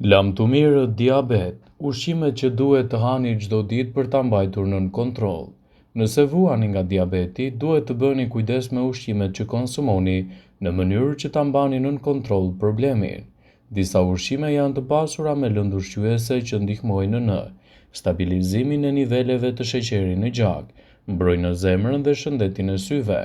Lam të mirë, diabet, ushqimet që duhet të hani çdo ditë për ta mbajtur nën kontroll. Nëse vuani nga diabeti, duhet të bëni kujdes me ushqimet që konsumoni në mënyrë që ta mbani nën kontroll problemin. Disa ushqime janë të pasura me lëndë ushqyese që ndihmojnë në stabilizimin e niveleve të sheqerit në gjak, mbrojnë zemrën dhe shëndetin e syve.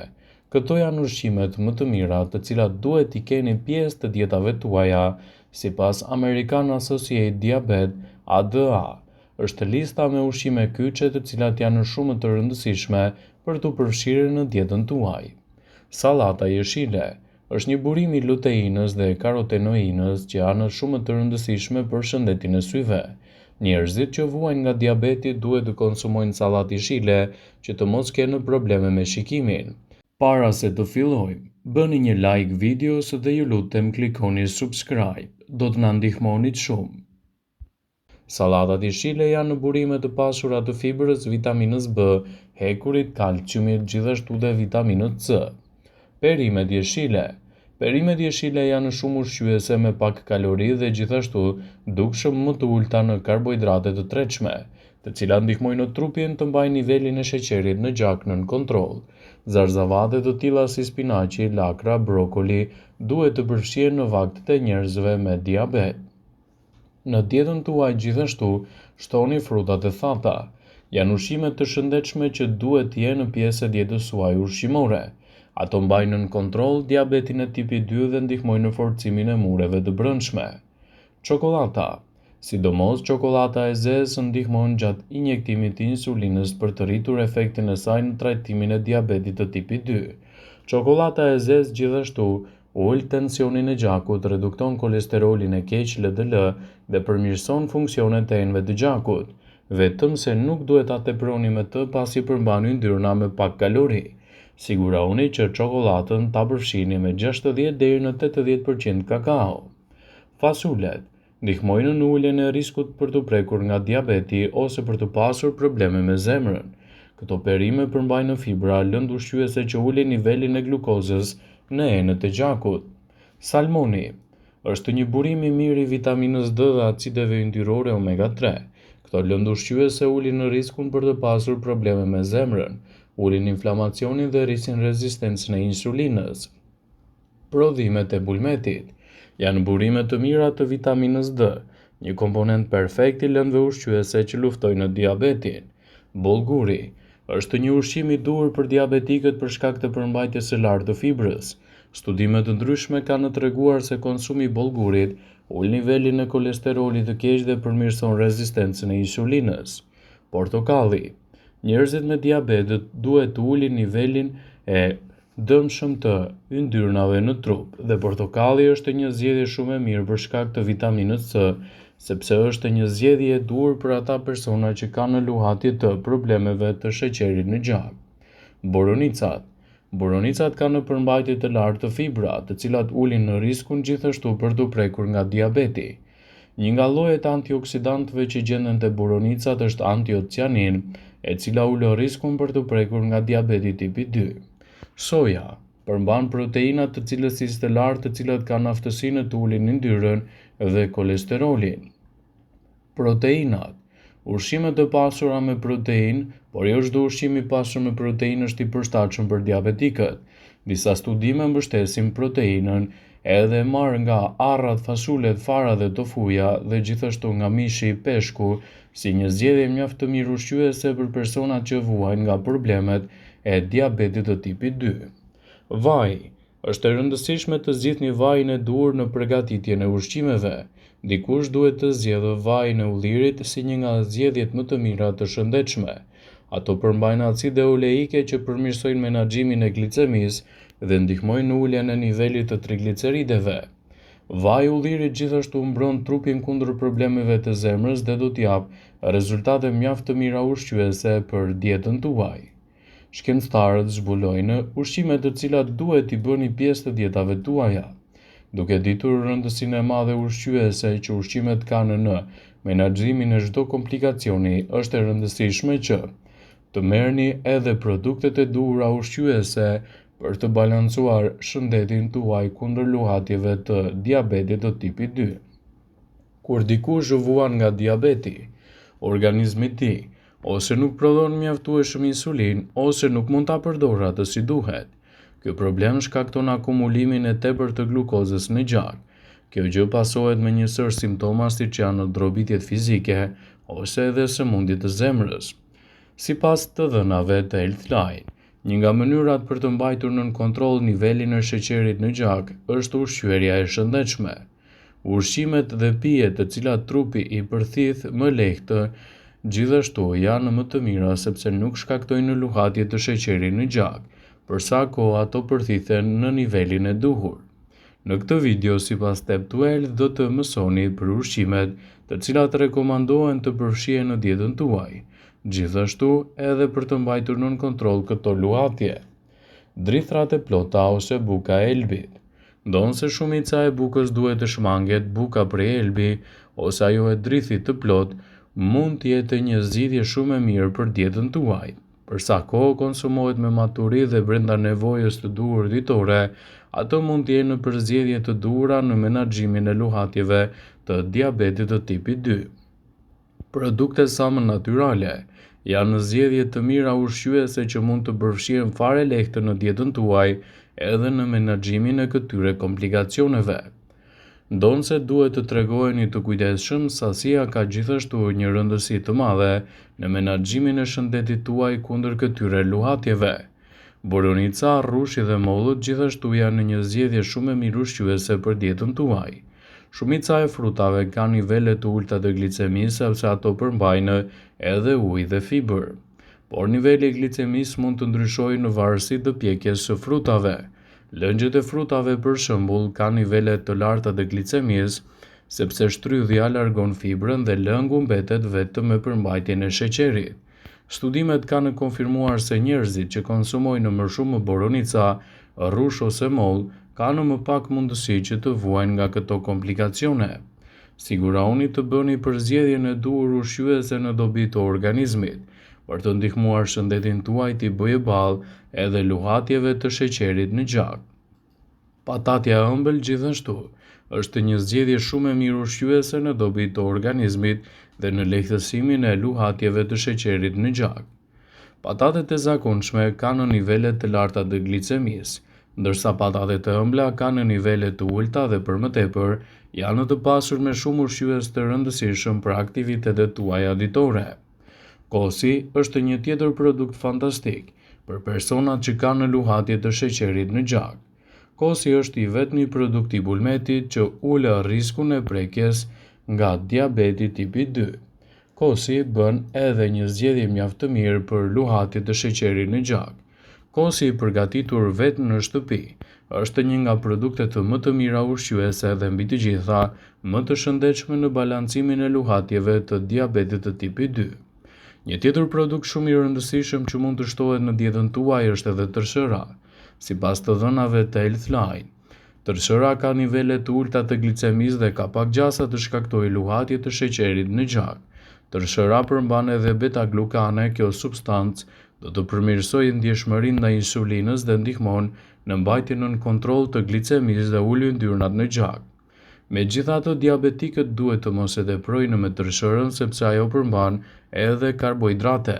Këto janë ushqimet më të mira të cilat duhet t'i keni pjesë të dietave tuaja, sipas American Associated Diabetes ADA. Është lista me ushqime kyçe të cilat janë shumë të rëndësishme për t'u përfshirë në dietën tuaj. Sallata jeshile është një burim i luteinës dhe karotenoinës që janë shumë të rëndësishme për shëndetin e syve. Njerëzit që vuajnë nga diabeti duhet të konsumojnë sallatë jeshile që të mos kenë probleme me shikimin. Para se të fillojmë, bëni një like videos dhe ju lutem klikoni subscribe, do të na ndihmonit shumë. Sallatat jeshile janë në burime të pasura të fibrës, vitaminës B, hekurit, kalciumit, gjithashtu dhe vitaminës C. Perimet jeshile. Perimet jeshile janë shumë ushqyese me pak kalori dhe gjithashtu dukshëm më të ulta në karbohidrate të tretshme, të cilat ndihmojnë trupin të mbajë nivelin e sheqerit në gjak nën kontroll. Zarzavate të tilla si spinaqi, lakra, brokoli duhet të përfshihen në vaktet e njerëzve me diabet. Në dietën tuaj gjithashtu shtoni frutat e thata. Janë ushqime të shëndetshme që duhet të jenë pjesë e dietës suaj ushqimore. Ato mbajnë nën kontroll diabetin e tipit 2 dhe ndihmojnë në forcimin e mureve të brendshme. Çokolata. Sidomos çokolata e zezë ndihmon gjatë injektimit të insulinës për të rritur efektin e saj në trajtimin e diabetit të tipit 2. Çokolata e zezë gjithashtu ul tensionin e gjakut, redukton kolesterolin e keq LDL dhe përmirëson funksionet e enëve të gjakut, vetëm se nuk duhet ta teproni me të pasi përmbani yndyrna me pak kalori. Sigurohuni që çokoladën ta përfshini me 60 deri në 80% kakao. Fasulet ndihmojnë në uljen e riskut për të prekur nga diabeti ose për të pasur probleme me zemrën. Këto perime përmbajnë fibra, lëndë ushqyese që ulin nivelin e glukozës në enët e gjakut. Salmoni është një burim i mirë i vitaminës D dhe acideve yndyrore omega 3. Këto lëndë ushqyese ulin në riskun për të pasur probleme me zemrën, ulin inflamacionin dhe rrisin rezistencën e insulinës. Prodhimet e bulmetit janë burime të mira të vitaminës D, një komponent perfekt i lëndëve ushqyese që luftojnë diabetin. Bollguri është një ushqim i duhur për diabetikët për shkak të përmbajtjes së lartë të fibrës. Studime të ndryshme kanë treguar se konsumi i bollgurit ul nivelin e kolesterolit të keq dhe përmirëson rezistencën e insulinës. Portokalli. Njerëzit me diabet duhet të ulin nivelin e dëmshëm të yndyrnave në trup dhe portokalli është një zgjedhje shumë e mirë për shkak të vitaminës C, sepse është një zgjedhje e duhur për ata persona që kanë luhatje të problemeve të sheqerit në gjak. Boronicat. Boronicat kanë një përmbajtje të lartë të fibra, të cilat ulin në riskun gjithashtu për të prekur nga diabeti. Një nga llojet antioksidantëve që gjenden te boronicat është antiocianin, e cila ulë riskun për të prekur nga diabeti tipi 2. Soja përmban proteina të cilësisë të lartë, të cilat kanë aftësinë të ulin yndyrën dhe kolesterolin. Proteinat. Ushqimet e pasura me proteinë, por jo çdo ushqim i pasur me proteinë është i përshtatshëm për diabetikët. Disa studime mbështesin proteinën edhe marrë nga arrat, fasulet, fara dhe tofuja dhe gjithashtu nga mishi, peshku, si një zgjedhje mjaft të mirë ushqyese për personat që vuajnë nga problemet e diabetit të tipit 2. Vaj. Është e rëndësishme të zgjidhni vajin e duhur në përgatitjen e ushqimeve. Dikush duhet të zgjedhë vajin e ullirit si një nga zgjedhjet më të mira të shëndetshme. Ato përmbajnë acide oleike që përmirësojnë menaxhimin e glicemisë dhe ndihmojnë në uljen e nivelit të triglicerideve. Vaji i ullirit gjithashtu mbron trupin kundër problemeve të zemrës dhe do t'japë rezultate mjaft të mira ushqyese për dietën tuaj. Shkencëtarët zbulojnë ushqime të cilat duhet t'i bëni pjesë të dietave tuaja. Duke ditur rëndësinë e madhe ushqyese që ushqimet kanë në menaxhimin e çdo komplikacioni, është e rëndësishme që të merrni edhe produktet e duhura ushqyese për të balancuar shëndetin tuaj kundër luhatjeve të diabetit të tipit 2. Kur dikush zhvuan nga diabeti, organizmi i tij ose nuk prodhon mjaftueshëm insulin ose nuk mund ta përdorë atë si duhet. Ky problem shkakton akumulimin e tepërt të glukozës në gjak. Kjo gjë pasohet me një sër simptoma siç janë ndërrombitjet fizike ose edhe sëmundjet të zemrës. Sipas të dhënave të Healthline, një nga mënyrat për të mbajtur nën kontroll nivelin e sheqerit në gjak është ushqyerja e shëndetshme. Ushqimet dhe pijet të cilat trupi i përthith më lehtë gjithashtu janë më të mira sepse nuk shkaktojnë luhatje të sheqerit në gjak, për sa kohë ato përthithen në nivelin e duhur. Në këtë video, sipas Step to Health, do të mësoni për ushqimet të cilat rekomandohen të përfshihen në dietën tuaj, gjithashtu edhe për të mbajtur nën kontroll këto luhatje. Drithrat e plota ose buka e elbit. Ndonse shumica e bukës duhet të shmanget, buka prej elbi ose ajo e drithit të plot mund të jetë një zgjidhje shumë e mirë për dietën tuaj. Për sa kohë konsumohet me maturi dhe brenda nevojës të duhur ditore, ato mund të jenë në përzgjedhje të duhura në menaxhimin e luhatjeve të diabetit të tipit 2. Produkte sa më natyrale janë zgjedhje të mira ushqyese që mund të përfshihen fare lehtë në dietën tuaj edhe në menaxhimin e këtyre komplikacioneve. Ndonse duhet të tregoheni të kujdesshëm, sasia ka gjithashtu një rëndësi të madhe në menaxhimin e shëndetit tuaj kundër këtyre luhatjeve. Borovnica, rrushi dhe mollët gjithashtu janë një zgjedhje shumë e mirë ushqyese për dietën tuaj. Shumica e frutave kanë nivele të ulta të glicemisë sepse ato përmbajnë edhe ujë dhe fibër. Por niveli i glicemisë mund të ndryshojë në varësi të pjekjes së frutave. Lëngjet e frutave për shembull kanë nivele të larta të glicemisë sepse shtrydhja largon fibrën dhe lëngu mbetet vetëm me përmbajtjen e sheqerit. Studimet kanë konfirmuar se njerëzit që konsumojnë më shumë borovnica, rrush ose mollë kanë më pak mundësi që të vuajnë nga këto komplikacione. Siguroni të bëni përzgjedhjen e duhur ushqyese në dobi të organizmit, për të ndihmuar shëndetin tuaj t'i bëjë ballë edhe luhatjeve të sheqerit në gjak. Patatja e ëmbël gjithashtu është një zgjedhje shumë e mirë ushqyese në dobi të organizmit dhe në lehtësimin e luhatjeve të sheqerit në gjak. Patatet e zakonshme kanë nivele të larta të glicemisë, ndërsa patatet e ëmbla kanë nivele të ulta dhe për më tepër janë të pasur me shumë ushqyes të rëndësishëm për aktivitetet tuaja ditore. Kosi është një tjetër produkt fantastik për personat që kanë luhatje të sheqerit në gjak. Kosi është i vetmi produkt i bulmetit që ulë riskun e prekjes nga diabeti tipi 2. Kosi bën edhe një zgjedhje mjaft të mirë për luhatje të sheqerit në gjak. Kosi i përgatitur vetë në shtëpi është një nga produktet më të mira ushqyese dhe mbi të gjitha më të shëndetshme në balancimin e luhatjeve të diabetit të tipit 2. Një tjetër produkt shumë i rëndësishëm që mund të shtohet në dietën tuaj është edhe tërshëra. Sipas të dhënave të Healthline, tërshëra ka nivele të ulta të glicemisë dhe ka pak gjasa të shkaktojë luhatje të sheqerit në gjak. Tërshëra përmban edhe beta-glukane, kjo substancë do të përmirësojë ndjeshmërinë ndaj insulinës dhe ndihmon në mbajtjen nën kontroll të glicemisë dhe ulin yndyrnat në gjak. Megjithatë, diabetikët duhet të mos e teprojnë me tërshërën sepse ajo përmban edhe karbohidrate.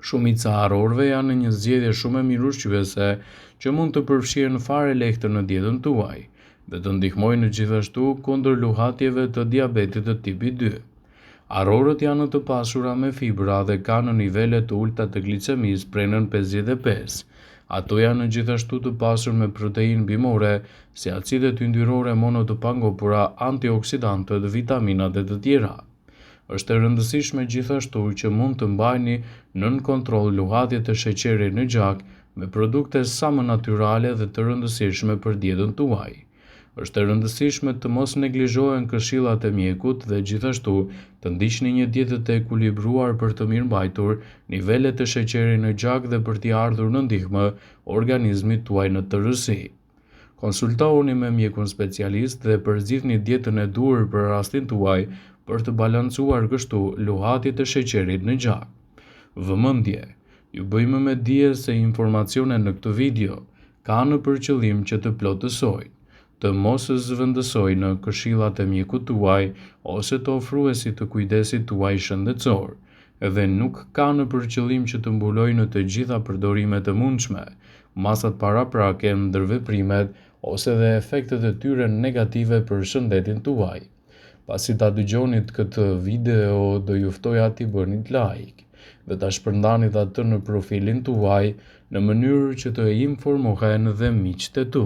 Shumica harrorëve janë një zgjedhje shumë e mirë ushqyese që mund të përfshihen fare lehtë në dietën tuaj dhe të ndihmojnë gjithashtu kundër luhatjeve të diabetit të tipit 2. Harrorët janë të pasura me fibra dhe kanë nivele të ulta të glicemisë prenën 55. Ato janë gjithashtu të pasur me proteinë bimore, si acidet yndyrore mono të pangopura, antioksidantët, vitaminat dhe të tjera. Është e rëndësishme gjithashtu që mund të mbajni nën kontroll luhatjet e sheqerit në gjak me produkte sa më natyrale dhe të rëndësishme për dietën tuaj. Është e rëndësishme të mos neglizhohen këshillat e mjekut dhe gjithashtu të ndiqni një dietë të ekuilibruar për të mirëmbajtur nivelet e sheqerit në gjak dhe për t'i ardhur në ndihmë organizmit tuaj në tërësi. Konsultohuni me mjekun specialist dhe përzgjidhni dietën e duhur për rastin tuaj për të balancuar kështu luhatjet e sheqerit në gjak. Vëmendje, ju bëjmë me dije se informacionet në këtë video kanë për qëllim që të plotësojnë, të mos zhvendësoj në këshillat e mjekut tuaj ose të ofruesit të kujdesit tuaj shëndetësor, dhe nuk ka në për qëllim që të mbuloj në të gjitha përdorimet e mundshme, masat paraprake, ndërveprimet ose dhe efektet e tyre negative për shëndetin tuaj. Pasi ta dëgjonit këtë video, do ju ftoja t'i bënit like dhe ta shpërndanit atë në profilin tuaj në mënyrë që të informohen dhe miqtë e tu.